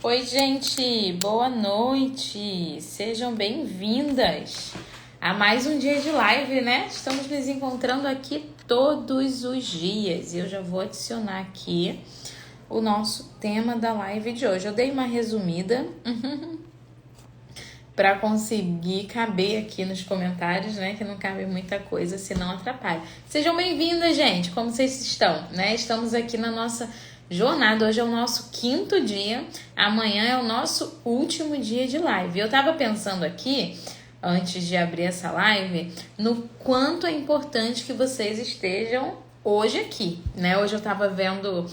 Oi, gente, boa noite. Sejam bem-vindas a mais um dia de live, né? Estamos nos encontrando aqui todos os dias. E eu já vou adicionar aqui o nosso tema da live de hoje. Eu dei uma resumida para conseguir caber aqui nos comentários, né? Que não cabe muita coisa, senão atrapalha. Sejam bem-vindas, gente. Como vocês estão, né? Estamos aqui na nossa jornada. Hoje é o nosso 5º dia. Amanhã é o nosso último dia de live. Eu tava pensando aqui, antes de abrir essa live, no quanto é importante que vocês estejam hoje aqui, né? Hoje eu tava vendo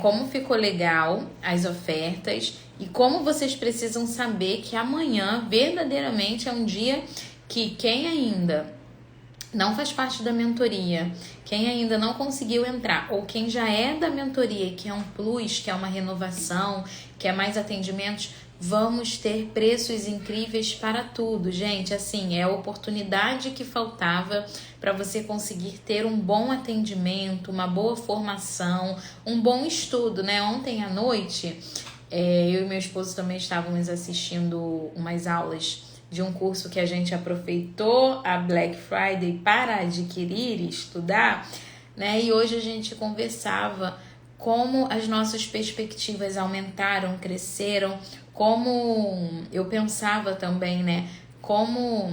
como ficou legal as ofertas e como vocês precisam saber que amanhã verdadeiramente é um dia que quem ainda não faz parte da mentoria, quem ainda não conseguiu entrar, ou quem já é da mentoria, que é um plus, que é uma renovação, que é mais atendimentos, vamos ter preços incríveis para tudo, gente. Assim, é a oportunidade que faltava para você conseguir ter um bom atendimento, uma boa formação, um bom estudo, né? Ontem à noite, eu e meu esposo também estávamos assistindo umas aulas de um curso que a gente aproveitou a Black Friday para adquirir e estudar, né? E hoje a gente conversava como as nossas perspectivas aumentaram, cresceram, como eu pensava também, né? Como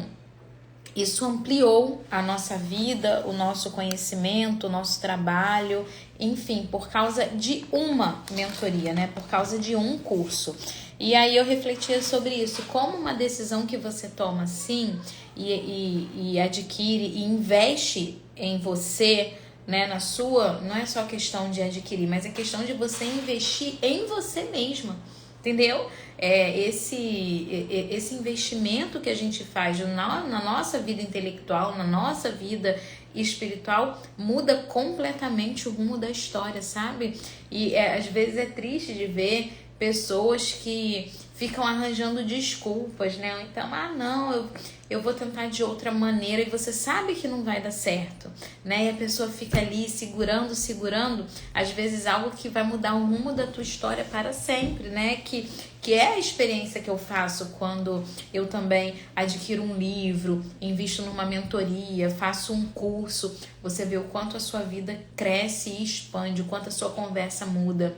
isso ampliou a nossa vida, o nosso conhecimento, o nosso trabalho, enfim, por causa de uma mentoria, né? Por causa de um curso. E aí eu refletia sobre isso, como uma decisão que você toma assim e adquire e investe em você, né, na sua, não é só questão de adquirir, mas é questão de você investir em você mesma, entendeu? Esse investimento que a gente faz na nossa vida intelectual, na nossa vida espiritual, muda completamente o rumo da história, sabe? E às vezes é triste de ver pessoas que ficam arranjando desculpas, né? Então, não, eu vou tentar de outra maneira, e você sabe que não vai dar certo, né? E a pessoa fica ali segurando, às vezes algo que vai mudar o rumo da tua história para sempre, né? Que é a experiência que eu faço quando eu também adquiro um livro, invisto numa mentoria, faço um curso. Você vê o quanto a sua vida cresce e expande, o quanto a sua conversa muda,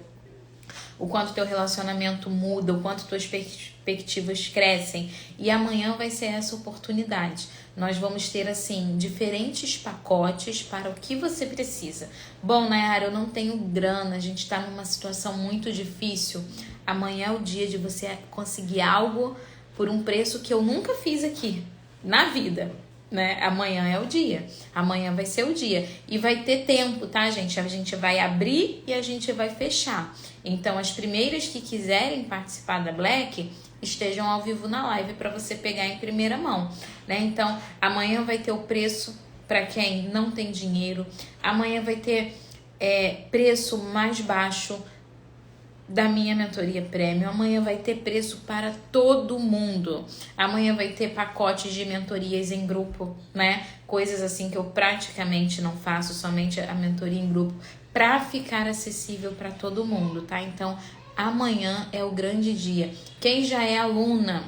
o quanto teu relacionamento muda, o quanto tuas perspectivas crescem. E amanhã vai ser essa oportunidade. Nós vamos ter, assim, diferentes pacotes para o que você precisa. Bom, Nayara, eu não tenho grana, a gente está numa situação muito difícil. Amanhã é o dia de você conseguir algo por um preço que eu nunca fiz aqui na vida, né? Amanhã é o dia, amanhã vai ser o dia e vai ter tempo, tá, gente? A gente vai abrir e a gente vai fechar. Então, as primeiras que quiserem participar da Black estejam ao vivo na live para você pegar em primeira mão, né? Então, amanhã vai ter o preço para quem não tem dinheiro, amanhã vai ter preço mais baixo da minha mentoria premium, amanhã vai ter preço para todo mundo, amanhã vai ter pacotes de mentorias em grupo, né? Coisas assim que eu praticamente não faço, somente a mentoria em grupo, para ficar acessível para todo mundo, tá? Então, amanhã é o grande dia. Quem já é aluna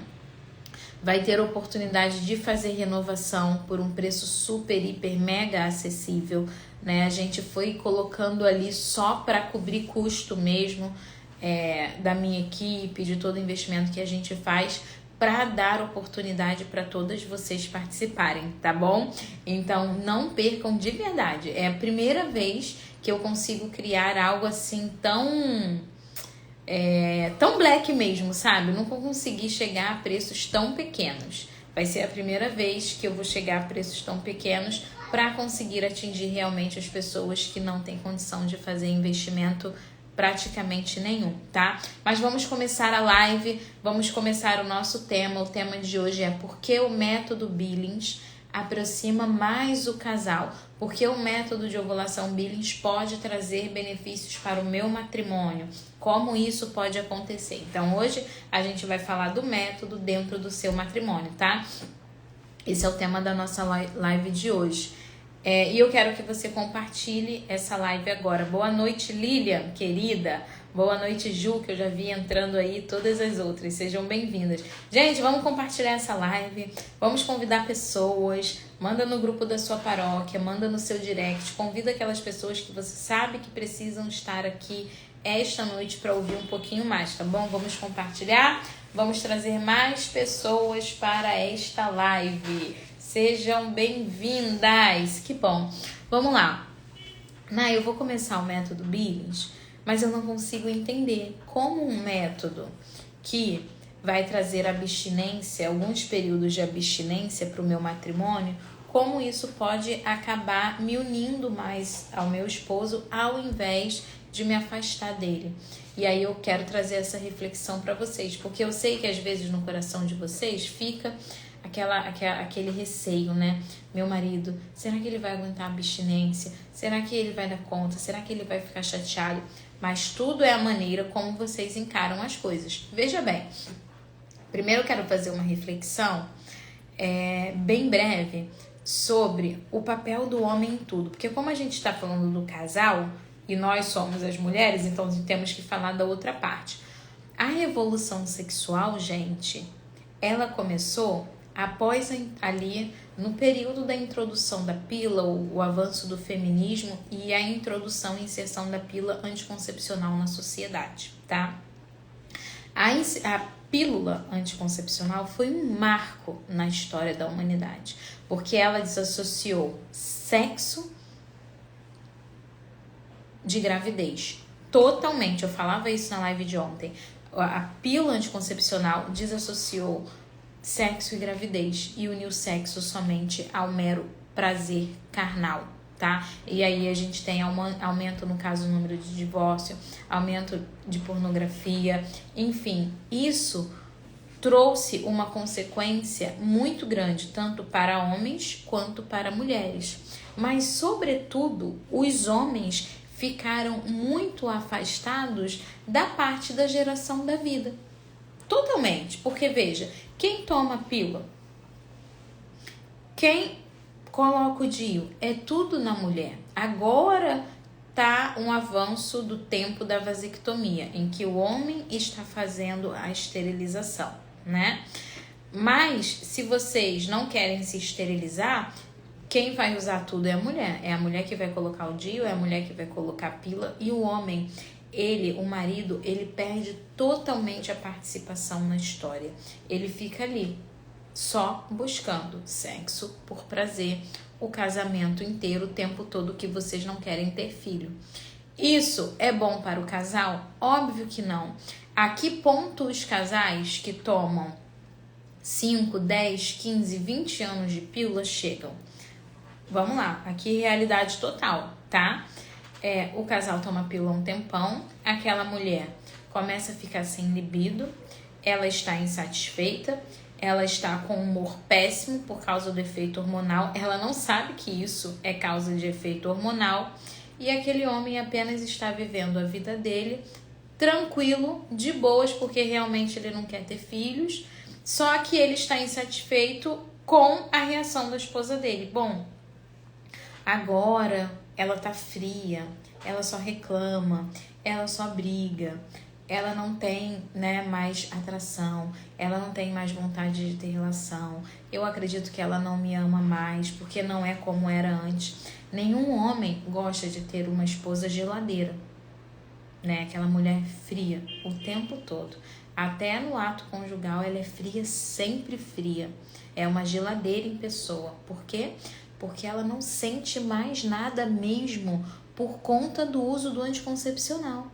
vai ter a oportunidade de fazer renovação por um preço super, hiper, mega acessível, né? A gente foi colocando ali só para cobrir custo mesmo, da minha equipe, de todo o investimento que a gente faz, para dar oportunidade para todas vocês participarem, tá bom? Então, não percam de verdade. É a primeira vez que eu consigo criar algo assim tão black mesmo, sabe? Nunca consegui chegar a preços tão pequenos. Vai ser a primeira vez que eu vou chegar a preços tão pequenos para conseguir atingir realmente as pessoas que não têm condição de fazer investimento praticamente nenhum, tá? Mas vamos começar a live, vamos começar o nosso tema. O tema de hoje é por que o método Billings aproxima mais o casal, porque o método de ovulação Billings pode trazer benefícios para o meu matrimônio, como isso pode acontecer. Então hoje a gente vai falar do método dentro do seu matrimônio, tá? Esse é o tema da nossa live de hoje. E eu quero que você compartilhe essa live agora. Boa noite, Lilian, querida. Boa noite, Ju, que eu já vi entrando aí, todas as outras. Sejam bem-vindas. Gente, vamos compartilhar essa live, vamos convidar pessoas, manda no grupo da sua paróquia, manda no seu direct, convida aquelas pessoas que você sabe que precisam estar aqui esta noite para ouvir um pouquinho mais, tá bom? Vamos compartilhar, vamos trazer mais pessoas para esta live. Sejam bem-vindas. Que bom. Vamos lá. Eu vou começar o método Billings, mas eu não consigo entender como um método que vai trazer abstinência, alguns períodos de abstinência para o meu matrimônio, como isso pode acabar me unindo mais ao meu esposo ao invés de me afastar dele. E aí eu quero trazer essa reflexão para vocês, porque eu sei que às vezes no coração de vocês fica aquele receio, né? Meu marido, será que ele vai aguentar a abstinência? Será que ele vai dar conta? Será que ele vai ficar chateado? Mas tudo é a maneira como vocês encaram as coisas. Veja bem, primeiro eu quero fazer uma reflexão bem breve sobre o papel do homem em tudo. Porque como a gente está falando do casal, e nós somos as mulheres, então temos que falar da outra parte. A revolução sexual, gente, ela começou após ali no período da introdução da pílula, o avanço do feminismo e a introdução e inserção da pílula anticoncepcional na sociedade, tá? A pílula anticoncepcional foi um marco na história da humanidade, porque ela desassociou sexo de gravidez. Totalmente, eu falava isso na live de ontem. A pílula anticoncepcional desassociou sexo e gravidez e uniu sexo somente ao mero prazer carnal, tá? E aí a gente tem aumento, no caso, do número de divórcio, aumento de pornografia, enfim, isso trouxe uma consequência muito grande, tanto para homens quanto para mulheres. Mas, sobretudo, os homens ficaram muito afastados da parte da geração da vida. Totalmente, porque veja, quem toma pílula, quem coloca o DIU, é tudo na mulher. Agora tá um avanço do tempo da vasectomia, em que o homem está fazendo a esterilização, né? Mas se vocês não querem se esterilizar, quem vai usar tudo é a mulher. É a mulher que vai colocar o DIU, é a mulher que vai colocar a pílula, e o homem, o marido, ele perde totalmente a participação na história. Ele fica ali, só buscando sexo por prazer, o casamento inteiro, o tempo todo que vocês não querem ter filho. Isso é bom para o casal? Óbvio que não. A que ponto os casais que tomam 5, 10, 15, 20 anos de pílula chegam? Vamos lá, aqui realidade total, tá? O casal toma pílula um tempão, aquela mulher começa a ficar sem libido, ela está insatisfeita, ela está com humor péssimo por causa do efeito hormonal, ela não sabe que isso é causa de efeito hormonal, e aquele homem apenas está vivendo a vida dele tranquilo, de boas, porque realmente ele não quer ter filhos, só que ele está insatisfeito com a reação da esposa dele. Bom, agora ela tá fria, ela só reclama, ela só briga, ela não tem, mais atração, ela não tem mais vontade de ter relação. Eu acredito que ela não me ama mais, porque não é como era antes. Nenhum homem gosta de ter uma esposa geladeira, aquela mulher fria o tempo todo. Até no ato conjugal ela é fria, sempre fria. É uma geladeira em pessoa. Por quê? Porque ela não sente mais nada mesmo por conta do uso do anticoncepcional.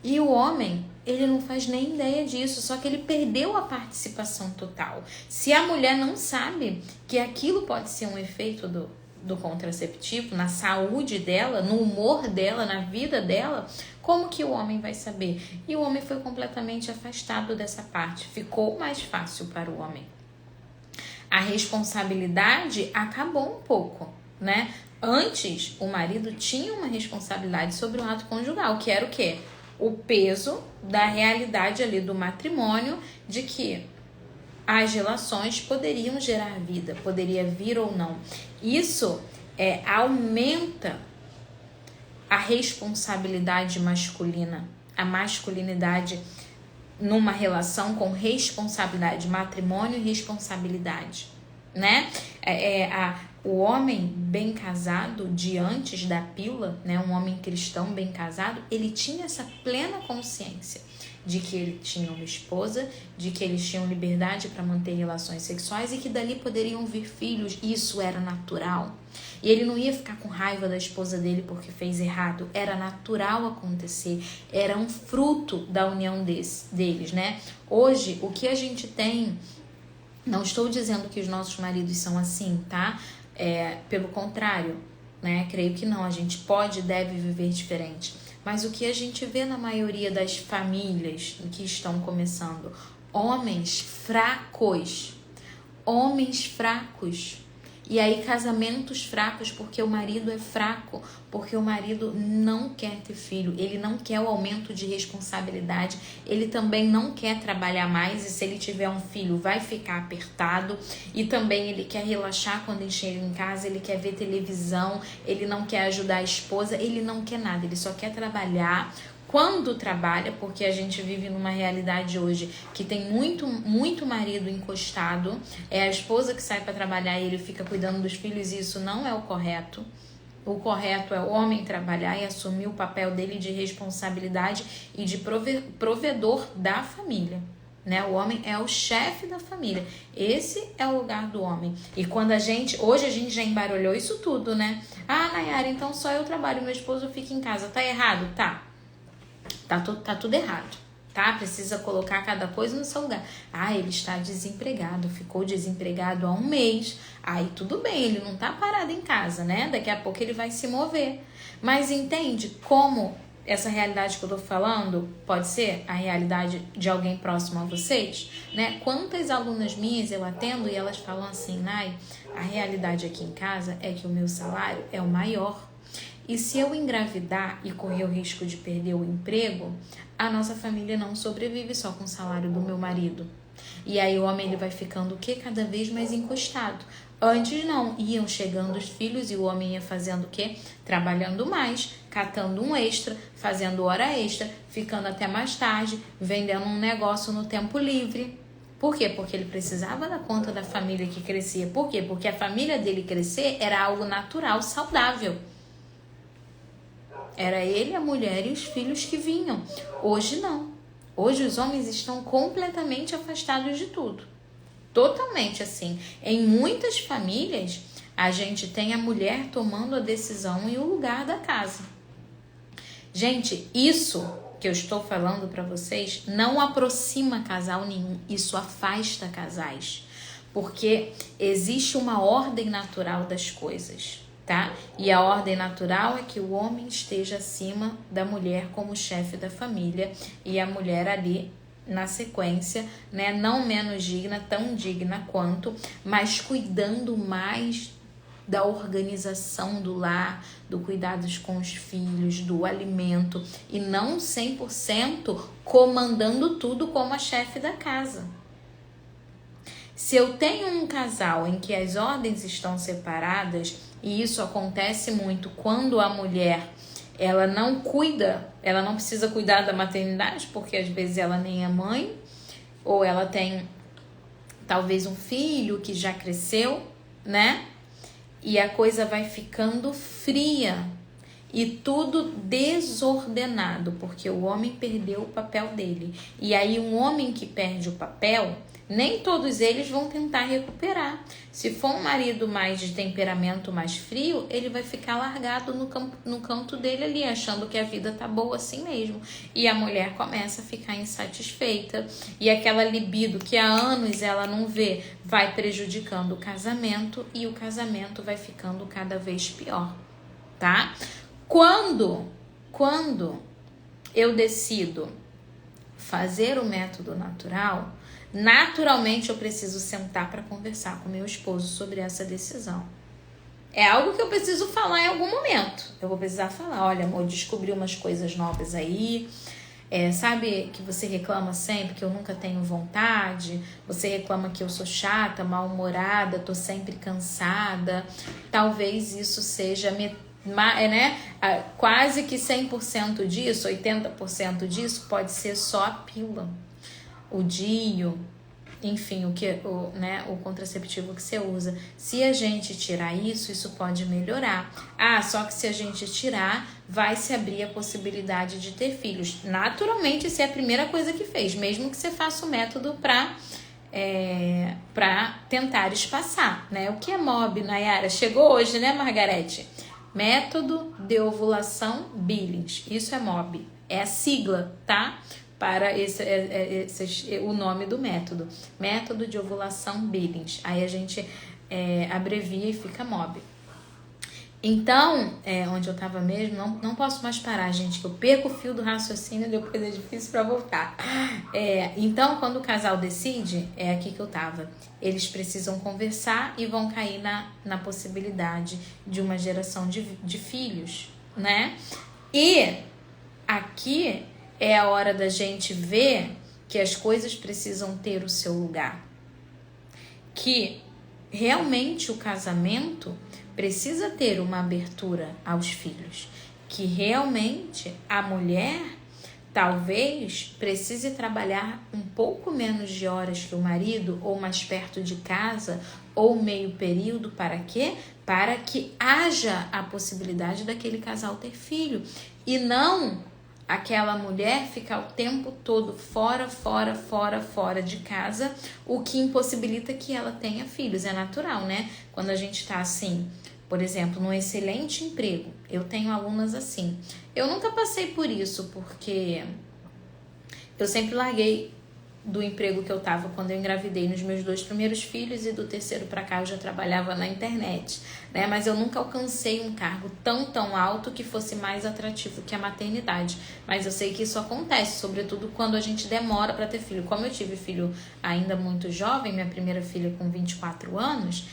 E o homem, ele não faz nem ideia disso, só que ele perdeu a participação total. Se a mulher não sabe que aquilo pode ser um efeito do contraceptivo, na saúde dela, no humor dela, na vida dela, como que o homem vai saber? E o homem foi completamente afastado dessa parte. Ficou mais fácil para o homem. A responsabilidade acabou um pouco, Antes, o marido tinha uma responsabilidade sobre o ato conjugal, que era o quê? O peso da realidade ali do matrimônio, de que as relações poderiam gerar vida, poderia vir ou não. Isso aumenta a responsabilidade masculina, a masculinidade numa relação com responsabilidade, matrimônio e responsabilidade, né? O homem bem casado, de antes da pílula, né? Um homem cristão bem casado, ele tinha essa plena consciência de que ele tinha uma esposa, de que eles tinham liberdade para manter relações sexuais e que dali poderiam vir filhos. Isso era natural. E ele não ia ficar com raiva da esposa dele porque fez errado. Era natural acontecer. Era um fruto da união deles, né? Hoje, o que a gente tem... Não estou dizendo que os nossos maridos são assim, tá? Pelo contrário, né? Creio que não. A gente pode e deve viver diferente. Mas o que a gente vê na maioria das famílias que estão começando? Homens fracos. Homens fracos. E aí casamentos fracos porque o marido é fraco, porque o marido não quer ter filho, ele não quer o aumento de responsabilidade, ele também não quer trabalhar mais e se ele tiver um filho vai ficar apertado e também ele quer relaxar quando ele chega em casa, ele quer ver televisão, ele não quer ajudar a esposa, ele não quer nada, ele só quer trabalhar. Quando trabalha, porque a gente vive numa realidade hoje que tem muito marido encostado, é a esposa que sai para trabalhar e ele fica cuidando dos filhos e isso não é o correto. O correto é o homem trabalhar e assumir o papel dele de responsabilidade e de provedor da família. Né? O homem é o chefe da família. Esse é o lugar do homem. E quando hoje a gente já embaralhou isso tudo, né? Ah, Nayara, então só eu trabalho, meu esposo fica em casa. Tá errado? Tá. Tá tudo errado, tá? Precisa colocar cada coisa no seu lugar. Ah, ele está desempregado, ficou desempregado há um mês. Aí tudo bem, ele não tá parado em casa, né? Daqui a pouco ele vai se mover. Mas entende como essa realidade que eu tô falando pode ser a realidade de alguém próximo a vocês, né? Quantas alunas minhas eu atendo e elas falam assim, Nay, a realidade aqui em casa é que o meu salário é o maior. E se eu engravidar e correr o risco de perder o emprego, a nossa família não sobrevive só com o salário do meu marido. E aí o homem ele vai ficando o quê? Cada vez mais encostado. Antes não, iam chegando os filhos e o homem ia fazendo o quê? Trabalhando mais, catando um extra, fazendo hora extra, ficando até mais tarde, vendendo um negócio no tempo livre. Por quê? Porque ele precisava dar conta da família que crescia. Por quê? Porque a família dele crescer era algo natural, saudável. Era ele, a mulher e os filhos que vinham. Hoje não. Hoje os homens estão completamente afastados de tudo. Totalmente assim. Em muitas famílias, a gente tem a mulher tomando a decisão e o lugar da casa. Gente, isso que eu estou falando para vocês não aproxima casal nenhum. Isso afasta casais. Porque existe uma ordem natural das coisas. Tá? E a ordem natural é que o homem esteja acima da mulher como chefe da família e a mulher ali na sequência, né? Não menos digna, tão digna quanto, mas cuidando mais da organização do lar, do cuidados com os filhos, do alimento e não 100% comandando tudo como a chefe da casa. Se eu tenho um casal em que as ordens estão separadas, e isso acontece muito quando a mulher ela não cuida, ela não precisa cuidar da maternidade, porque às vezes ela nem é mãe, ou ela tem talvez um filho que já cresceu, né? E a coisa vai ficando fria e tudo desordenado, porque o homem perdeu o papel dele. E aí um homem que perde o papel, nem todos eles vão tentar recuperar. Se for um marido mais de temperamento mais frio, ele vai ficar largado no canto dele ali, achando que a vida tá boa assim mesmo. E a mulher começa a ficar insatisfeita. E aquela libido que há anos ela não vê, vai prejudicando o casamento e o casamento vai ficando cada vez pior, tá? Quando eu decido fazer o método natural, naturalmente eu preciso sentar para conversar com meu esposo sobre essa decisão. É algo que eu preciso falar em algum momento. Eu vou precisar falar, olha amor, descobri umas coisas novas aí. Sabe que você reclama sempre que eu nunca tenho vontade? Você reclama que eu sou chata, mal-humorada, tô sempre cansada. Talvez isso seja né? Quase que 100% disso, 80% disso pode ser só a pílula, o DIU, enfim, o contraceptivo que você usa. Se a gente tirar isso pode melhorar. Só que se a gente tirar, vai se abrir a possibilidade de ter filhos. Naturalmente, isso é a primeira coisa que fez, mesmo que você faça o método para tentar espaçar, né? O que é MOB, Nayara? Chegou hoje, né, Margarete? Método de ovulação Billings. Isso é MOB. É a sigla, tá? Para o nome do método. Método de ovulação Billings. Aí a gente abrevia e fica MOB. Então, onde eu tava mesmo, não posso mais parar, gente, que eu perco o fio do raciocínio e depois é difícil para voltar. Então, quando o casal decide, é aqui que eu tava. Eles precisam conversar e vão cair na possibilidade de uma geração de filhos, né? E aqui é a hora da gente ver que as coisas precisam ter o seu lugar. Que realmente o casamento precisa ter uma abertura aos filhos, que realmente a mulher talvez precise trabalhar um pouco menos de horas que o marido, ou mais perto de casa, ou meio período. Para quê? Para que haja a possibilidade daquele casal ter filho, e não aquela mulher ficar o tempo todo fora de casa, o que impossibilita que ela tenha filhos. É natural, né? Quando a gente tá assim, por exemplo, num excelente emprego, eu tenho alunas assim. Eu nunca passei por isso, porque eu sempre larguei do emprego que eu tava quando eu engravidei nos meus 2 primeiros filhos, e do terceiro para cá eu já trabalhava na internet, né? Mas eu nunca alcancei um cargo tão alto que fosse mais atrativo que a maternidade. Mas eu sei que isso acontece, sobretudo quando a gente demora para ter filho. Como eu tive filho ainda muito jovem, minha primeira filha com 24 anos,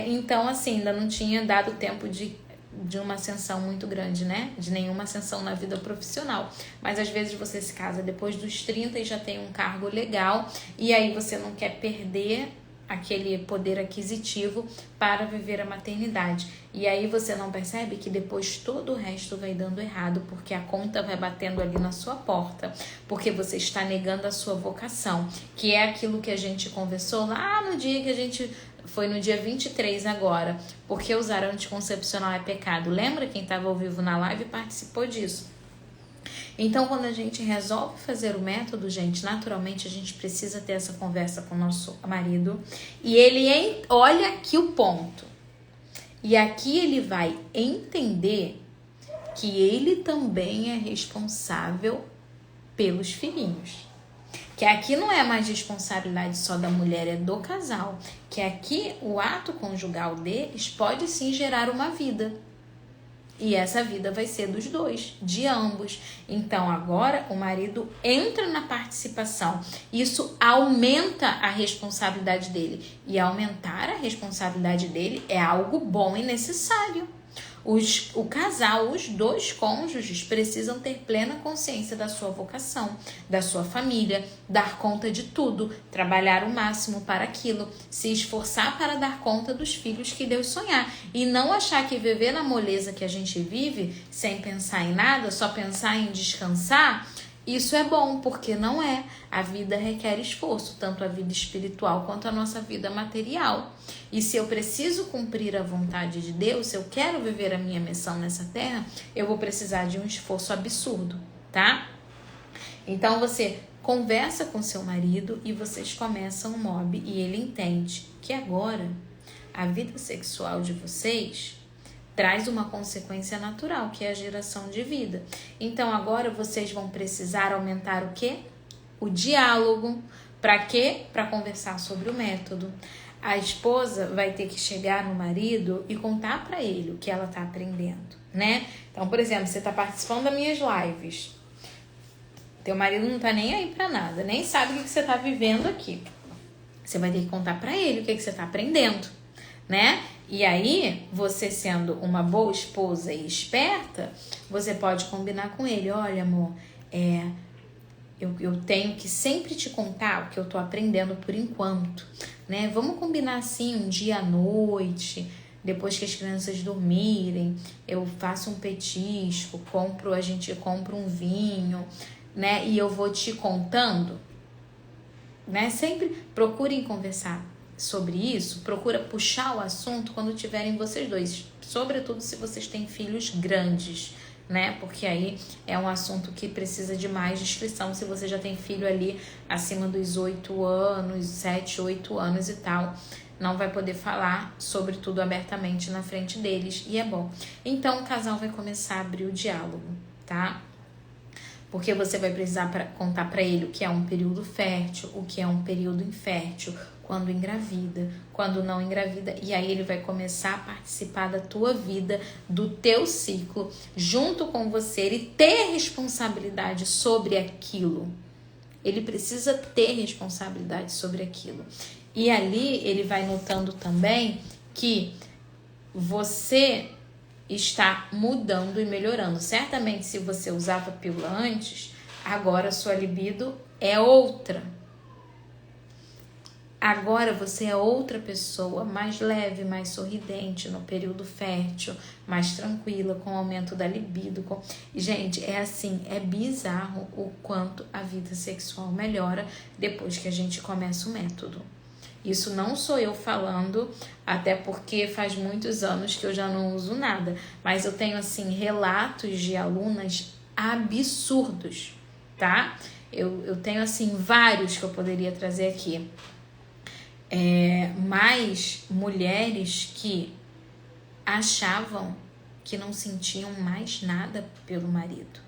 então assim, ainda não tinha dado tempo de uma ascensão muito grande, né? De nenhuma ascensão na vida profissional. Mas às vezes você se casa depois dos 30 e já tem um cargo legal, e aí você não quer perder aquele poder aquisitivo para viver a maternidade. E aí você não percebe que depois todo o resto vai dando errado, porque a conta vai batendo ali na sua porta, porque você está negando a sua vocação, que é aquilo que a gente conversou lá no dia que a gente... Foi no dia 23 agora, porque usar anticoncepcional é pecado. Lembra? Quem estava ao vivo na live participou disso. Então, quando a gente resolve fazer o método, gente, naturalmente a gente precisa ter essa conversa com o nosso marido. E ele olha aqui o ponto. E aqui ele vai entender que ele também é responsável pelos filhinhos. Que aqui não é mais responsabilidade só da mulher, é do casal. Que aqui o ato conjugal deles pode sim gerar uma vida. E essa vida vai ser dos dois, de ambos. Então agora o marido entra na participação. Isso aumenta a responsabilidade dele. E aumentar a responsabilidade dele é algo bom e necessário. O casal, os 2 cônjuges precisam ter plena consciência da sua vocação, da sua família, dar conta de tudo, trabalhar o máximo para aquilo, se esforçar para dar conta dos filhos que Deus sonhar, e não achar que viver na moleza que a gente vive, sem pensar em nada, só pensar em descansar, isso é bom, porque não é. A vida requer esforço, tanto a vida espiritual quanto a nossa vida material. E se eu preciso cumprir a vontade de Deus, se eu quero viver a minha missão nessa terra, eu vou precisar de um esforço absurdo, tá? Então você conversa com seu marido e vocês começam o MOB, e ele entende que agora a vida sexual de vocês traz uma consequência natural, que é a geração de vida. Então agora vocês vão precisar aumentar o quê? O diálogo. Para quê? Para conversar sobre o método. A esposa vai ter que chegar no marido e contar para ele o que ela está aprendendo, né? Então, por exemplo, você está participando das minhas lives. Teu marido não tá nem aí para nada, nem sabe o que você está vivendo aqui. Você vai ter que contar para ele o que você está aprendendo, né? E aí, você sendo uma boa esposa e esperta, você pode combinar com ele. Olha, amor, eu tenho que sempre te contar o que eu tô aprendendo por enquanto, né? Vamos combinar assim, um dia à noite, depois que as crianças dormirem, eu faço um petisco, a gente compra um vinho, né? E eu vou te contando, né? Sempre procurem conversar sobre isso, procura puxar o assunto quando tiverem vocês dois, sobretudo se vocês têm filhos grandes, né? Porque aí é um assunto que precisa de mais descrição. Se você já tem filho ali acima dos 8 anos, 7, 8 anos e tal, não vai poder falar sobre tudo abertamente na frente deles, e é bom. Então o casal vai começar a abrir o diálogo, tá? Porque você vai precisar contar para ele o que é um período fértil, o que é um período infértil, quando engravida, quando não engravida, e aí ele vai começar a participar da tua vida, do teu ciclo, junto com você, ele ter responsabilidade sobre aquilo. Ele precisa ter responsabilidade sobre aquilo. E ali ele vai notando também que você está mudando e melhorando. Certamente, se você usava pílula antes, agora sua libido é outra. Agora você é outra pessoa, mais leve, mais sorridente no período fértil, mais tranquila, com o aumento da libido. Gente, é assim, é bizarro o quanto a vida sexual melhora depois que a gente começa o método. Isso não sou eu falando, até porque faz muitos anos que eu já não uso nada, mas eu tenho assim relatos de alunas absurdos, tá? Eu tenho assim vários que eu poderia trazer aqui. Mais mulheres que achavam que não sentiam mais nada pelo marido,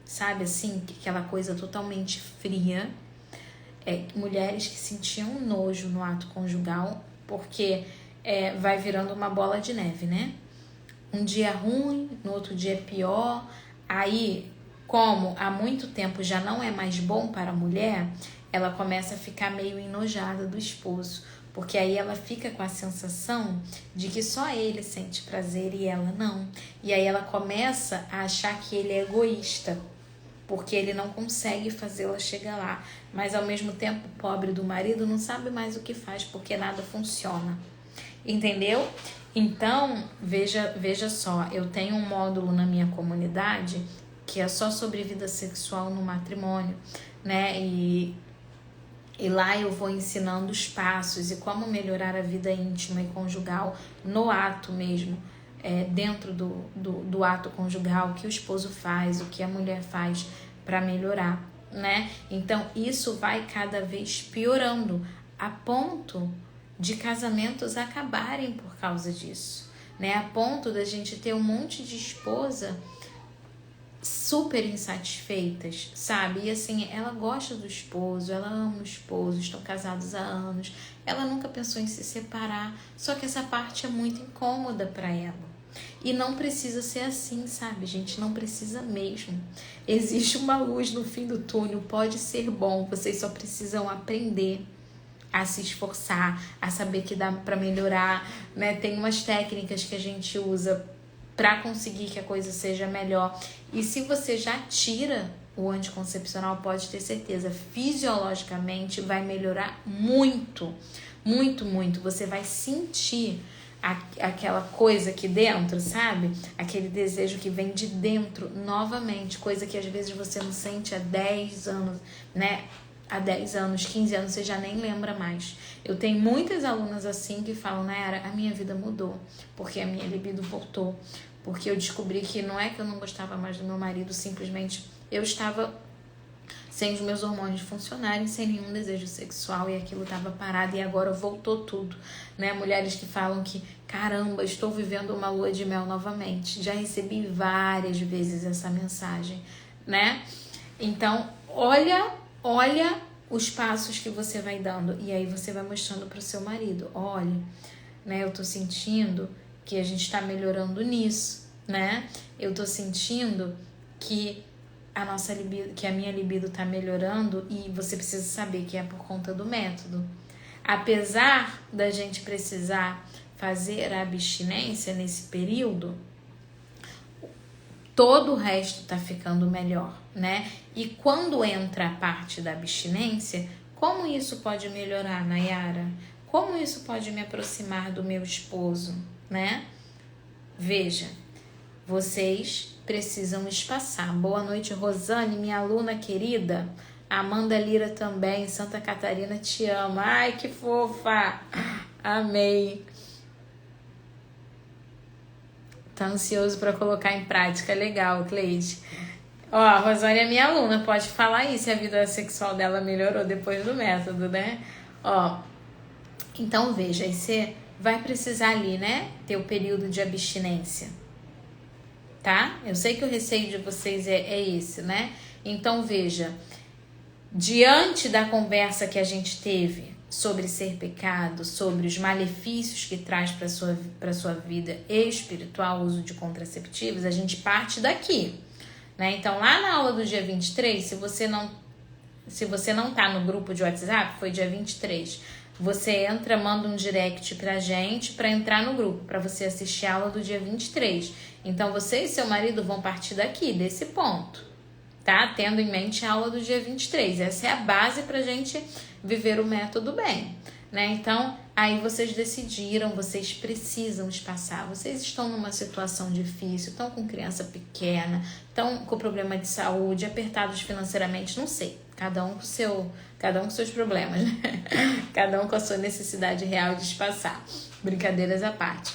sabe assim, aquela coisa totalmente fria. Mulheres que sentiam nojo no ato conjugal, porque vai virando uma bola de neve, né? Um dia ruim, no outro dia pior. Aí, como há muito tempo já não é mais bom para a mulher, ela começa a ficar meio enojada do esposo, porque aí ela fica com a sensação de que só ele sente prazer e ela não. E aí ela começa a achar que ele é egoísta, porque ele não consegue fazê-la chegar lá. Mas ao mesmo tempo, o pobre do marido não sabe mais o que faz, porque nada funciona. Entendeu? Então, veja só, eu tenho um módulo na minha comunidade que é só sobre vida sexual no matrimônio, né? E lá eu vou ensinando os passos e como melhorar a vida íntima e conjugal no ato mesmo. Dentro do ato conjugal, o que o esposo faz, o que a mulher faz para melhorar, né? Então isso vai cada vez piorando, a ponto de casamentos acabarem por causa disso, né? A ponto da gente ter um monte de esposa super insatisfeitas, sabe? E assim, ela gosta do esposo, ela ama o esposo, estão casados há anos, ela nunca pensou em se separar, só que essa parte é muito incômoda para ela. E não precisa ser assim, sabe, gente? Não precisa mesmo. Existe uma luz no fim do túnel, pode ser bom, vocês só precisam aprender a se esforçar, a saber que dá para melhorar, né? Tem umas técnicas que a gente usa para conseguir que a coisa seja melhor. E se você já tira o anticoncepcional, pode ter certeza, fisiologicamente vai melhorar muito, muito, muito. Você vai sentir aquela coisa aqui dentro, sabe? Aquele desejo que vem de dentro novamente, coisa que às vezes você não sente há 10 anos, né? Há 10 anos, 15 anos, você já nem lembra mais. Eu tenho muitas alunas assim que falam, Nayara, a minha vida mudou, porque a minha libido voltou, porque eu descobri que não é que eu não gostava mais do meu marido, simplesmente eu estava sem os meus hormônios funcionarem, sem nenhum desejo sexual, e aquilo estava parado e agora voltou tudo, né? Mulheres que falam que, caramba, estou vivendo uma lua de mel novamente. Já recebi várias vezes essa mensagem, né? Então, olha os passos que você vai dando, e aí você vai mostrando para o seu marido, olha, né? Eu tô sentindo que a gente está melhorando nisso, né? Eu tô sentindo que a nossa libido, que a minha libido tá melhorando, e você precisa saber que é por conta do método. Apesar da gente precisar fazer a abstinência nesse período, todo o resto tá ficando melhor, né? E quando entra a parte da abstinência, como isso pode melhorar, Nayara? Como isso pode me aproximar do meu esposo? né? Veja, vocês precisam espaçar. Boa noite, Rosane, minha aluna querida. Amanda Lira também, Santa Catarina, te ama. Ai, que fofa! Amei. Tá ansioso para colocar em prática. Legal, Cleide. Ó, a Rosane é minha aluna, pode falar aí se a vida sexual dela melhorou depois do método, né? Ó, então veja, aí você vai precisar ali, né, ter o período de abstinência, tá? Eu sei que o receio de vocês é esse, né? Então veja, diante da conversa que a gente teve sobre ser pecado, sobre os malefícios que traz para sua vida espiritual o uso de contraceptivos, a gente parte daqui, né? Então lá na aula do dia 23, se você não tá no grupo de WhatsApp, foi dia 23, você entra, manda um direct pra gente para entrar no grupo, para você assistir a aula do dia 23. Então você e seu marido vão partir daqui, desse ponto, tá? Tendo em mente a aula do dia 23. Essa é a base pra gente viver o método bem, né? Então, aí vocês decidiram, vocês precisam espaçar. Vocês estão numa situação difícil, estão com criança pequena, estão com problema de saúde, apertados financeiramente, não sei. Cada um com seus problemas, né? Cada um com a sua necessidade real de espaçar. Brincadeiras à parte.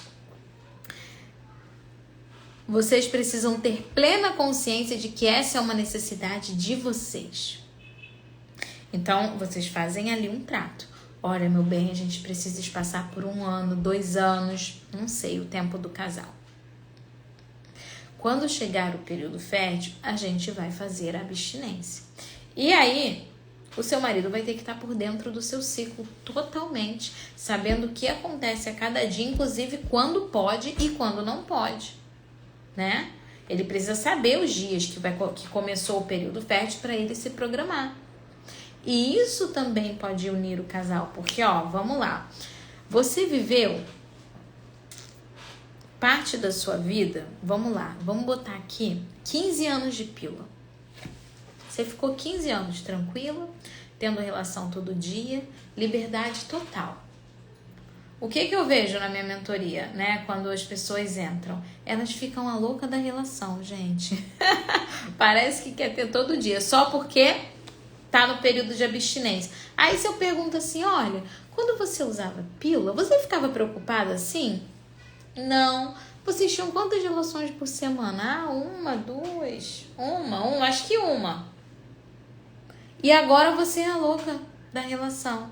Vocês precisam ter plena consciência de que essa é uma necessidade de vocês. Então, vocês fazem ali um trato. Olha, meu bem, a gente precisa espaçar por 1 ano, 2 anos, não sei o tempo do casal. Quando chegar o período fértil, a gente vai fazer a abstinência. E aí, o seu marido vai ter que estar por dentro do seu ciclo totalmente, sabendo o que acontece a cada dia, inclusive quando pode e quando não pode, né? Ele precisa saber os dias que começou o período fértil para ele se programar. E isso também pode unir o casal, porque, ó, vamos lá. Você viveu parte da sua vida, vamos lá, vamos botar aqui 15 anos de pílula. Você ficou 15 anos tranquila, tendo relação todo dia, liberdade total. O que eu vejo na minha mentoria, né? Quando as pessoas entram, elas ficam a louca da relação, gente. Parece que quer ter todo dia, só porque tá no período de abstinência. Aí se eu pergunto assim, olha, quando você usava pílula, você ficava preocupada assim? Não. Vocês tinham quantas relações por semana? 1, 2, acho que 1. E agora você é a louca da relação.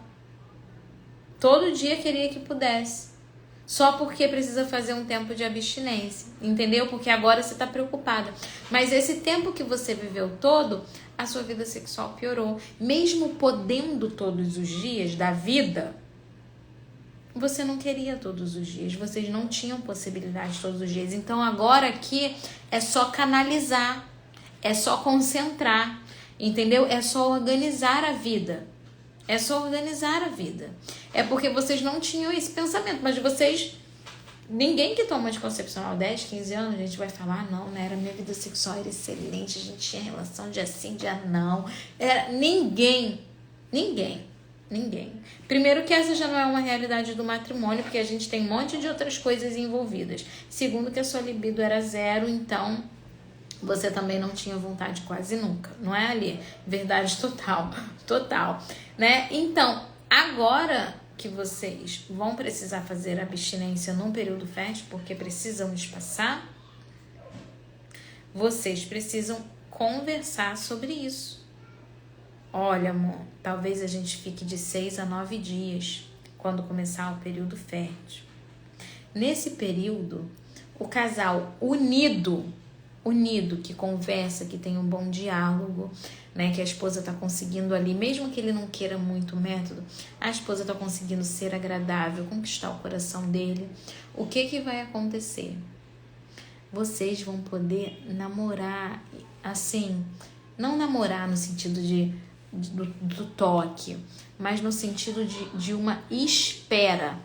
Todo dia queria que pudesse. Só porque precisa fazer um tempo de abstinência. Entendeu? Porque agora você está preocupada. Mas esse tempo que você viveu todo, a sua vida sexual piorou. Mesmo podendo todos os dias da vida, você não queria todos os dias. Vocês não tinham possibilidade todos os dias. Então agora aqui é só canalizar. É só concentrar. Entendeu? É só organizar a vida. É só organizar a vida. É porque vocês não tinham esse pensamento. Mas vocês... Ninguém que toma anticoncepcional 10, 15 anos, a gente vai falar, não, né? Era minha vida sexual era excelente, a gente tinha relação de assim, de não. Era ninguém. Primeiro que essa já não é uma realidade do matrimônio, porque a gente tem um monte de outras coisas envolvidas. Segundo que a sua libido era 0, então... você também não tinha vontade quase nunca, não é, ali? Verdade total, né? Então, agora que vocês vão precisar fazer abstinência num período fértil, porque precisam espaçar, vocês precisam conversar sobre isso. Olha, amor, talvez a gente fique de 6 a 9 dias quando começar o período fértil. Nesse período, o casal unido, que conversa, que tem um bom diálogo, né, que a esposa está conseguindo ali, mesmo que ele não queira muito o método, a esposa está conseguindo ser agradável, conquistar o coração dele. O que vai acontecer? Vocês vão poder namorar, assim, não namorar no sentido do toque, mas no sentido de uma espera.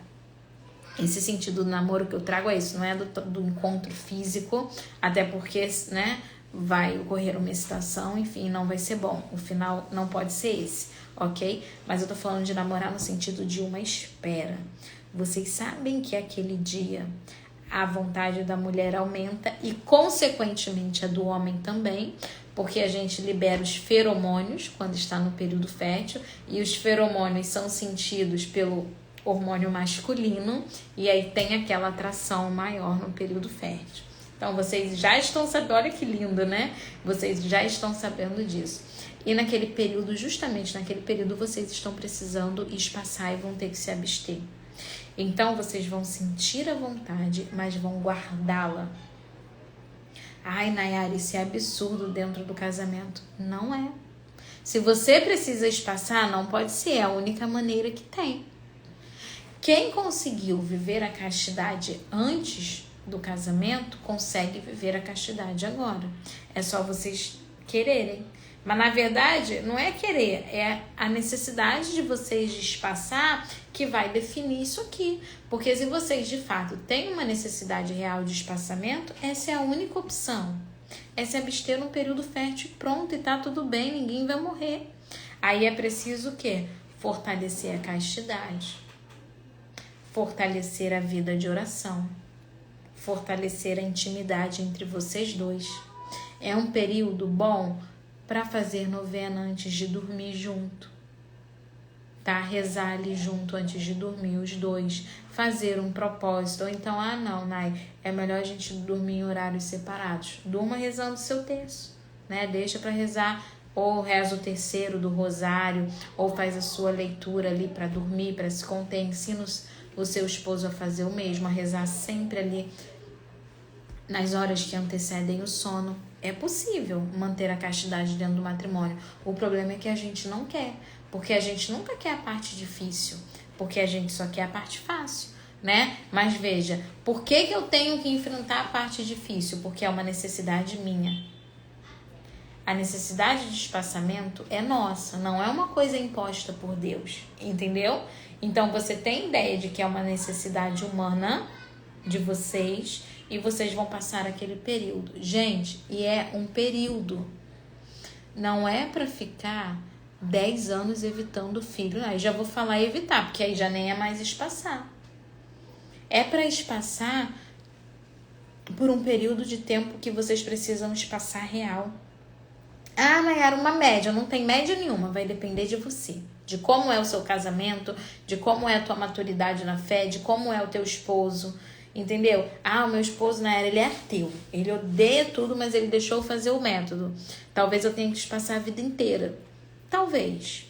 Esse sentido do namoro que eu trago é isso, não é do encontro físico, até porque, né, vai ocorrer uma excitação, enfim, não vai ser bom. O final não pode ser esse, ok? Mas eu tô falando de namorar no sentido de uma espera. Vocês sabem que aquele dia, a vontade da mulher aumenta e, consequentemente, a do homem também, porque a gente libera os feromônios quando está no período fértil, e os feromônios são sentidos pelo hormônio masculino, e aí tem aquela atração maior no período fértil. Então, vocês já estão sabendo, olha que lindo, né? Vocês já estão sabendo disso. E naquele período, justamente naquele período, vocês estão precisando espaçar e vão ter que se abster. Então, vocês vão sentir a vontade, mas vão guardá-la. Ai, Nayara, isso é absurdo dentro do casamento. Não é. Se você precisa espaçar, não pode ser. É a única maneira que tem. Quem conseguiu viver a castidade antes do casamento, consegue viver a castidade agora. É só vocês quererem. Mas, na verdade, não é querer, é a necessidade de vocês de espaçar que vai definir isso aqui. Porque se vocês, de fato, têm uma necessidade real de espaçamento, essa é a única opção. É se abster no período fértil e pronto, e tá tudo bem, ninguém vai morrer. Aí é preciso o quê? Fortalecer a castidade. Fortalecer a vida de oração. Fortalecer a intimidade entre vocês dois. É um período bom para fazer novena antes de dormir junto, tá? Rezar ali junto antes de dormir os dois, fazer um propósito, ou então, não, Nay, é melhor a gente dormir em horários separados. Durma rezando o seu terço, né? Deixa para rezar, ou reza o terceiro do rosário, ou faz a sua leitura ali para dormir, para se conter. Ensina o seu esposo a fazer o mesmo, a rezar sempre ali nas horas que antecedem o sono. É possível manter a castidade dentro do matrimônio. O problema é que a gente não quer, porque a gente nunca quer a parte difícil, porque a gente só quer a parte fácil, né? Mas veja, por que eu tenho que enfrentar a parte difícil? Porque é uma necessidade minha. A necessidade de espaçamento é nossa, não é uma coisa imposta por Deus, entendeu? Então você tem ideia de que é uma necessidade humana de vocês, e vocês vão passar aquele período. Gente, e é um período. Não é para ficar 10 anos evitando filho. Aí já vou falar evitar, porque aí já nem é mais espaçar. É para espaçar por um período de tempo que vocês precisam espaçar real. Nayara, uma média. Não tem média nenhuma. Vai depender de você. De como é o seu casamento, de como é a tua maturidade na fé, de como é o teu esposo. Entendeu? O meu esposo, Nayara, ele é ateu. Ele odeia tudo, mas ele deixou eu fazer o método. Talvez eu tenha que espaçar a vida inteira. Talvez.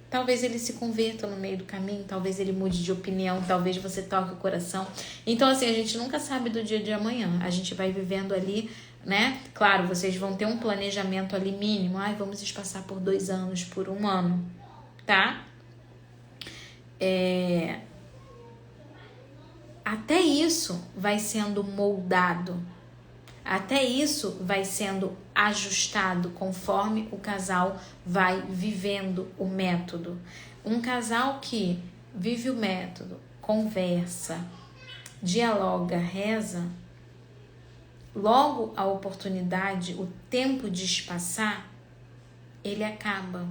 Talvez ele se converta no meio do caminho. Talvez ele mude de opinião. Talvez você toque o coração. Então, assim, a gente nunca sabe do dia de amanhã. A gente vai vivendo ali, né? Claro, vocês vão ter um planejamento ali mínimo. Vamos espaçar por 2 anos, por 1 ano. Tá? Até isso vai sendo moldado, até isso vai sendo ajustado conforme o casal vai vivendo o método. Um casal que vive o método, conversa, dialoga, reza, logo a oportunidade, o tempo de espaçar, ele acaba.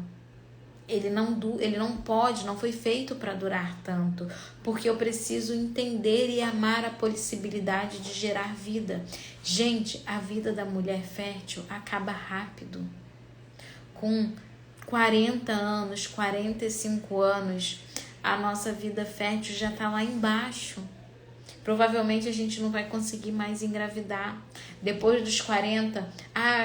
Ele não pode, não foi feito para durar tanto, porque eu preciso entender e amar a possibilidade de gerar vida. Gente, a vida da mulher fértil acaba rápido. Com 40 anos, 45 anos, a nossa vida fértil já está lá embaixo. Provavelmente a gente não vai conseguir mais engravidar. Depois dos 40,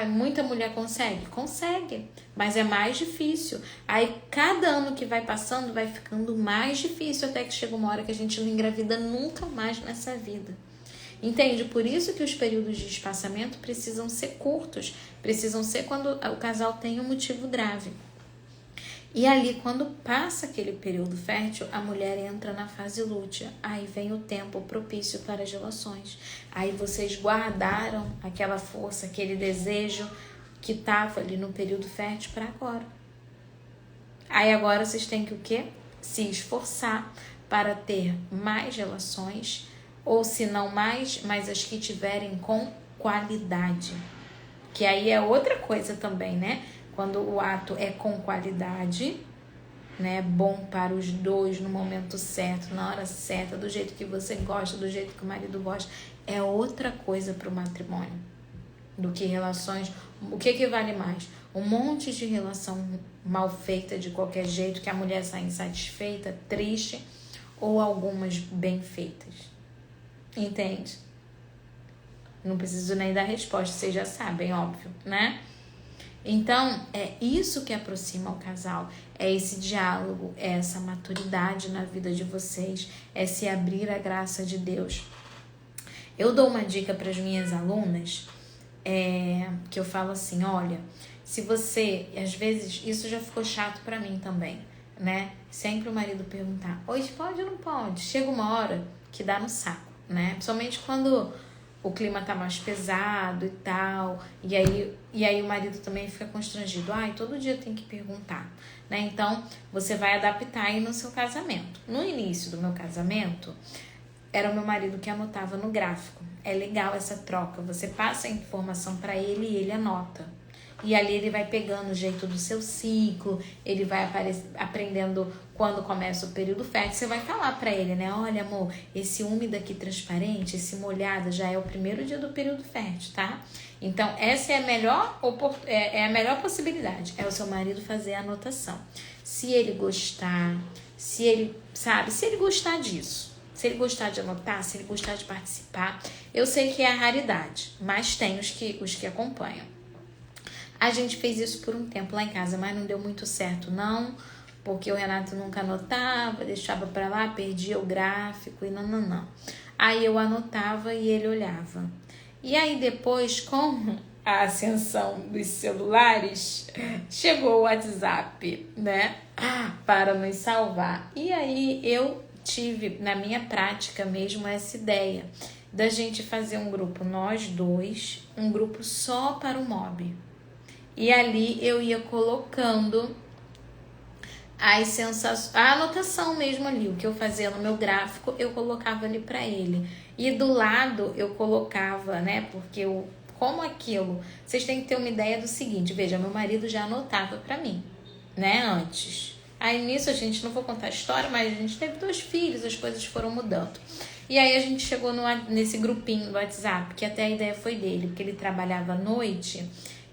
muita mulher consegue? Consegue, mas é mais difícil. Aí cada ano que vai passando vai ficando mais difícil, até que chega uma hora que a gente não engravida nunca mais nessa vida. Entende? Por isso que os períodos de espaçamento precisam ser curtos, precisam ser quando o casal tem um motivo grave. E ali, quando passa aquele período fértil, a mulher entra na fase lútea. Aí vem o tempo propício para as relações. Aí vocês guardaram aquela força, aquele desejo que estava ali no período fértil para agora. Aí agora vocês têm que o quê? Se esforçar para ter mais relações, ou se não mais, mas as que tiverem com qualidade. Que aí é outra coisa também, né? Quando o ato é com qualidade, né, bom para os dois no momento certo, na hora certa, do jeito que você gosta, do jeito que o marido gosta, é outra coisa para o matrimônio do que relações. O que vale mais? Um monte de relação mal feita de qualquer jeito, que a mulher sai insatisfeita, triste, ou algumas bem feitas? Entende? Não preciso nem dar resposta, vocês já sabem, óbvio, né? Então, é isso que aproxima o casal, é esse diálogo, é essa maturidade na vida de vocês, é se abrir à graça de Deus. Eu dou uma dica para as minhas alunas, que eu falo assim, olha, se você, às vezes, isso já ficou chato para mim também, né? Sempre o marido perguntar, hoje pode ou não pode? Chega uma hora que dá no saco, né? Principalmente quando o clima tá mais pesado e tal, e aí o marido também fica constrangido, todo dia tem que perguntar, né? Então, você vai adaptar aí no seu casamento. No início do meu casamento, era o meu marido que anotava no gráfico. É legal essa troca, você passa a informação para ele e ele anota. E ali ele vai pegando o jeito do seu ciclo, ele vai aprendendo quando começa o período fértil. Você vai falar pra ele, né? Olha, amor, esse úmido aqui transparente, esse molhado já é o primeiro dia do período fértil, tá? Então, essa é a melhor possibilidade, é o seu marido fazer a anotação. Se ele gostar, se ele gostar disso, se ele gostar de anotar, se ele gostar de participar, eu sei que é a raridade, mas tem os que acompanham. A gente fez isso por um tempo lá em casa, mas não deu muito certo não, porque o Renato nunca anotava, deixava pra lá, perdia o gráfico e não. Aí eu anotava e ele olhava. E aí depois, com a ascensão dos celulares, chegou o WhatsApp, né, para nos salvar. E aí eu tive, na minha prática mesmo, essa ideia da gente fazer um grupo, nós dois, um grupo só para o MOB. E ali eu ia colocando as sensações, a anotação mesmo ali, o que eu fazia no meu gráfico, eu colocava ali para ele. E do lado eu colocava, né, porque como aquilo, vocês têm que ter uma ideia do seguinte, veja, meu marido já anotava para mim, né, antes. Aí nisso a gente, não vou contar a história, mas a gente teve 2 filhos, as coisas foram mudando. E aí a gente chegou nesse grupinho do WhatsApp, que até a ideia foi dele, porque ele trabalhava à noite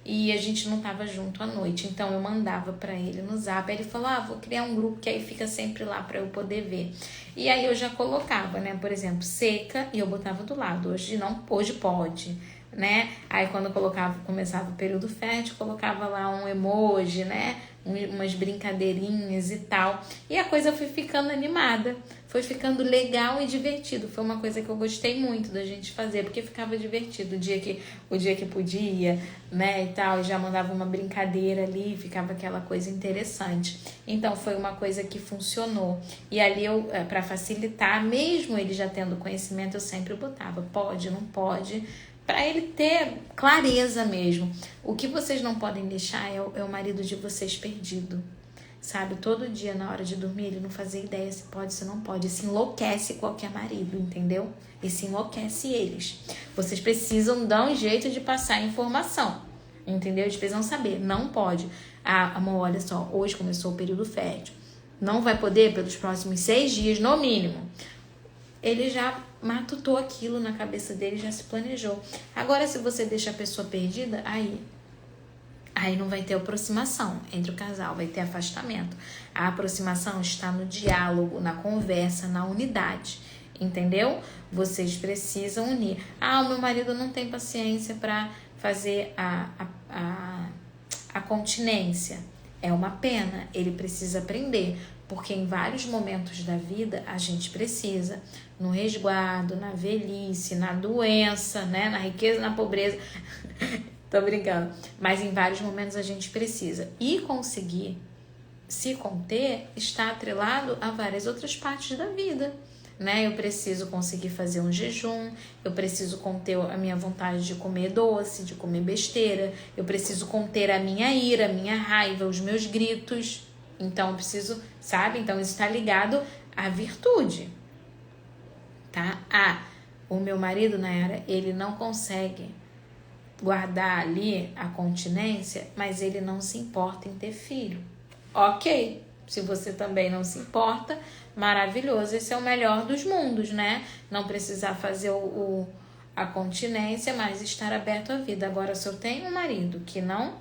e a gente não tava junto à noite, então eu mandava pra ele no Zap, aí ele falou, vou criar um grupo que aí fica sempre lá pra eu poder ver. E aí eu já colocava, né, por exemplo, seca, e eu botava do lado, hoje pode, né, aí quando eu começava o período fértil, colocava lá um emoji, né, umas brincadeirinhas e tal, e a coisa foi ficando animada, foi ficando legal e divertido. Foi uma coisa que eu gostei muito da gente fazer, porque ficava divertido o dia que podia, né, e tal, e já mandava uma brincadeira ali, ficava aquela coisa interessante. Então foi uma coisa que funcionou. E ali eu, para facilitar, mesmo ele já tendo conhecimento, eu sempre botava, pode, não pode, para ele ter clareza mesmo. O que vocês não podem deixar é o marido de vocês perdido. Sabe, todo dia na hora de dormir ele não fazia ideia se pode, se não pode. Isso enlouquece qualquer marido, entendeu? Isso enlouquece eles. Vocês precisam dar um jeito de passar a informação, entendeu? Eles precisam saber, não pode. Amor, olha só, hoje começou o período fértil. Não vai poder pelos próximos 6 dias, no mínimo. Ele já matutou aquilo na cabeça dele, já se planejou. Agora, se você deixa a pessoa perdida, aí não vai ter aproximação entre o casal, vai ter afastamento. A aproximação está no diálogo, na conversa, na unidade, entendeu? Vocês precisam unir. O meu marido não tem paciência para fazer a continência. É uma pena, ele precisa aprender, porque em vários momentos da vida a gente precisa, no resguardo, na velhice, na doença, né? Na riqueza, na pobreza... Tô brincando. Mas em vários momentos a gente precisa. E conseguir se conter está atrelado a várias outras partes da vida, né? Eu preciso conseguir fazer um jejum, eu preciso conter a minha vontade de comer doce, de comer besteira, eu preciso conter a minha ira, a minha raiva, os meus gritos. Então eu preciso, sabe? Então isso está ligado à virtude, tá? O meu marido, Nayara, ele não consegue guardar ali a continência, mas ele não se importa em ter filho. Ok, Se você também não se importa, maravilhoso. Esse é o melhor dos mundos, né? Não precisar fazer a continência, mas estar aberto à vida. Agora, se eu tenho um marido que não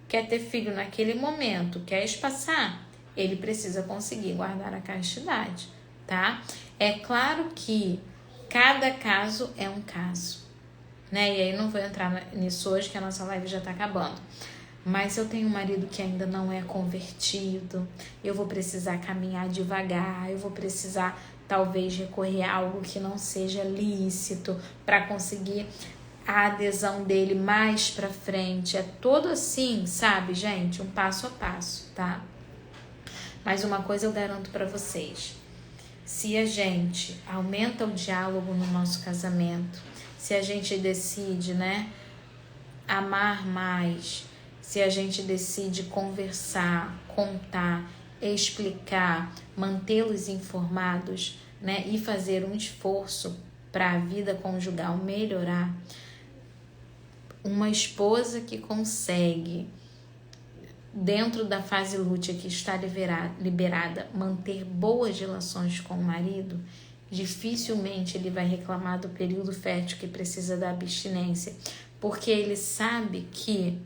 quer ter filho naquele momento, quer espaçar, ele precisa conseguir guardar a castidade, tá? É claro que cada caso é um caso, né? E aí não vou entrar nisso hoje, que a nossa live já tá acabando. Mas se eu tenho um marido que ainda não é convertido, eu vou precisar caminhar devagar, eu vou precisar talvez recorrer a algo que não seja lícito para conseguir a adesão dele mais pra frente. É todo assim, sabe, gente? Um passo a passo, tá? Mas uma coisa eu garanto pra vocês. Se a gente aumenta o diálogo no nosso casamento, se a gente decide, né, amar mais, se a gente decide conversar, contar, explicar, mantê-los informados, né, e fazer um esforço para a vida conjugal melhorar, uma esposa que consegue, dentro da fase lútea que está liberada, manter boas relações com o marido, dificilmente ele vai reclamar do período fértil que precisa da abstinência, porque ele sabe que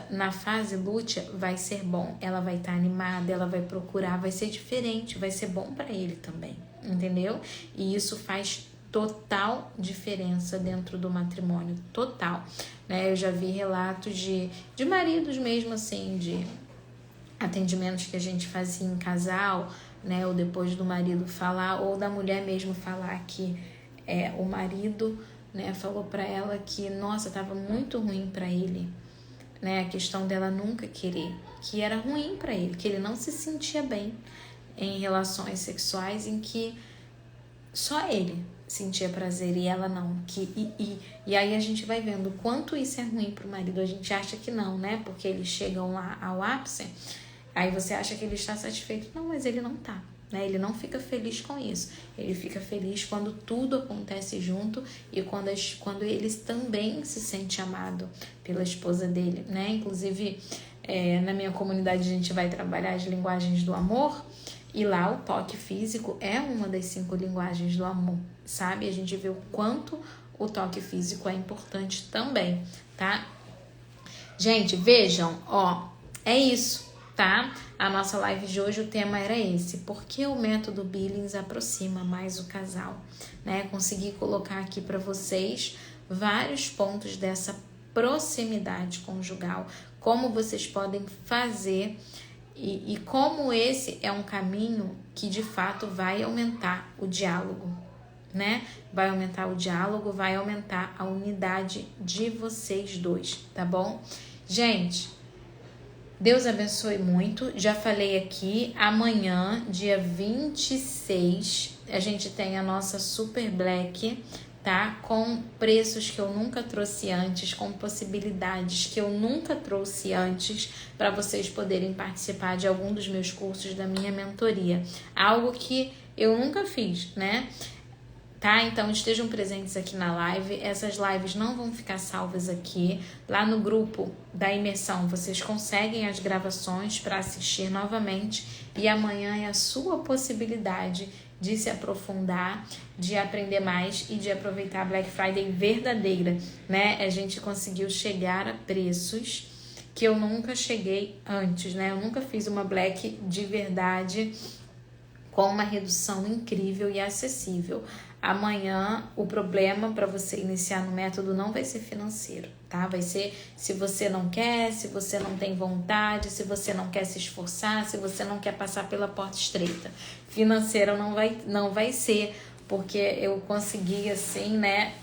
na fase lútea vai ser bom, ela vai estar animada, ela vai procurar, vai ser diferente, vai ser bom para ele também, entendeu? E isso faz total diferença dentro do matrimônio, total, né? Eu já vi relatos de maridos mesmo assim, de atendimentos que a gente fazia em casal, né? Ou depois do marido falar, ou da mulher mesmo falar que o marido, né, falou para ela que, nossa, tava muito ruim para ele, né? A questão dela nunca querer, que era ruim para ele, que ele não se sentia bem em relações sexuais em que só ele sentia prazer e ela não. E aí a gente vai vendo o quanto isso é ruim pro marido. A gente acha que não, né? Porque eles chegam lá ao ápice, aí você acha que ele está satisfeito. Não, mas ele não tá, né? Ele não fica feliz com isso. Ele fica feliz quando tudo acontece junto e quando ele também se sente amado pela esposa dele, né? Inclusive, na minha comunidade a gente vai trabalhar as linguagens do amor. E lá o toque físico é uma das 5 linguagens do amor, sabe? A gente vê o quanto o toque físico é importante também, tá? Gente, vejam, ó, é isso, tá? A nossa live de hoje, o tema era esse. Por que o método Billings aproxima mais o casal, né? Consegui colocar aqui para vocês vários pontos dessa proximidade conjugal, como vocês podem fazer e como esse é um caminho que de fato vai aumentar o diálogo, né? Vai aumentar o diálogo, vai aumentar a unidade de vocês dois, tá bom? Gente, Deus abençoe muito. Já falei aqui, amanhã, dia 26, a gente tem a nossa Super Black, tá? Com preços que eu nunca trouxe antes, com possibilidades que eu nunca trouxe antes, para vocês poderem participar de algum dos meus cursos da minha mentoria. Algo que eu nunca fiz, né? Tá? Então estejam presentes aqui na live. Essas lives não vão ficar salvas aqui. Lá no grupo da imersão vocês conseguem as gravações para assistir novamente. E amanhã é a sua possibilidade de se aprofundar, de aprender mais e de aproveitar a Black Friday verdadeira, né? A gente conseguiu chegar a preços que eu nunca cheguei antes, né? Eu nunca fiz uma Black de verdade com uma redução incrível e acessível. Amanhã, o problema para você iniciar no método não vai ser financeiro, tá? Vai ser se você não quer, se você não tem vontade, se você não quer se esforçar, se você não quer passar pela porta estreita. Financeiro não vai ser, porque eu consegui, assim, né,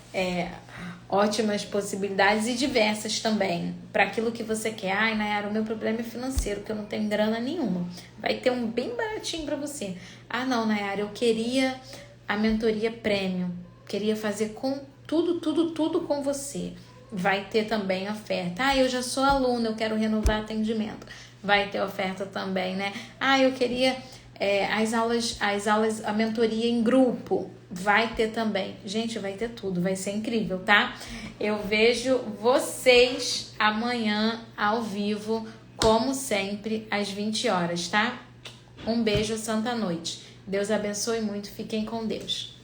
ótimas possibilidades e diversas também, para aquilo que você quer. Ai, Nayara, o meu problema é financeiro, que eu não tenho grana nenhuma. Vai ter um bem baratinho para você. Ah, não, Nayara, eu queria a mentoria premium, queria fazer com tudo com você. Vai ter também oferta. Ah, eu já sou aluna, eu quero renovar atendimento. Vai ter oferta também, né? Ah, eu queria as aulas, a mentoria em grupo. Vai ter também. Gente, vai ter tudo, vai ser incrível, tá? Eu vejo vocês amanhã ao vivo, como sempre, às 20 horas, tá? Um beijo, santa noite. Deus abençoe muito. Fiquem com Deus.